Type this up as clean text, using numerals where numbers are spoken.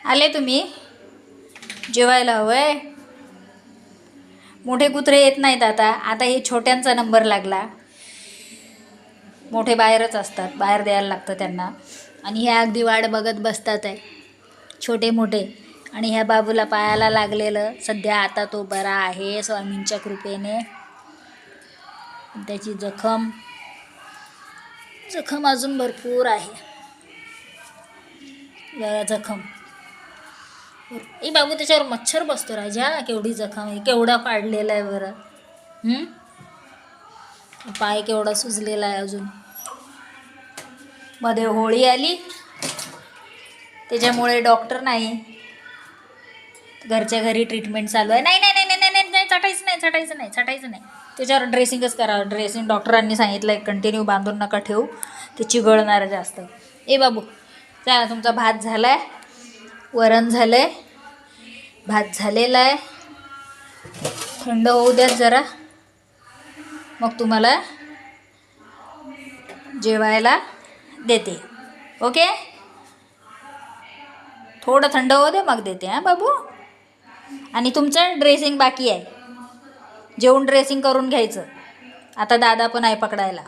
आले तुम्ही जेवायला हवंय. मोठे कुत्रे येत नाहीत आता. आता हे छोट्यांचा नंबर लागला. मोठे बाहेरच असतात, बाहेर द्यायला लागतं त्यांना. आणि हे अगदी वाट बघत बसतात आहे छोटे मोठे. आणि ह्या बाबूला पायाला लागलेलं सध्या आता तो बरा आहे स्वामींच्या कृपेने. त्याची जखम अजून भरपूर आहे. जखम ए बाबू, त्याच्यावर मच्छर बसतो राजा. केवढी जखम आहे, केवढा पाडलेला आहे बरं. पाय केवढा सुजलेला आहे अजून. मध्ये होळी आली त्याच्यामुळे डॉक्टर नाही, घरच्या घरी ट्रीटमेंट चालू आहे. नाही नाही नाही नाही नाही नाही चटायचं नाही. त्याच्यावर ड्रेसिंगच करावं. ड्रेसिंग डॉक्टरांनी सांगितलं आहे, कंटिन्यू बांधून नका ठेवू, ते चिघळणार जास्त. ए बाबू चला, तुमचा भात झाला आहे, वरण झालं आहे, भात झालेला आहे. थंड होऊ द्यात जरा, मग तुम्हाला जेवायला देते. ओके, थोडं थंड होऊ दे मग देते. हां बाबू. आणि तुमचं ड्रेसिंग बाकी आहे, जेवून ड्रेसिंग करून घ्यायचं. आता दादा पण आहे पकडायला.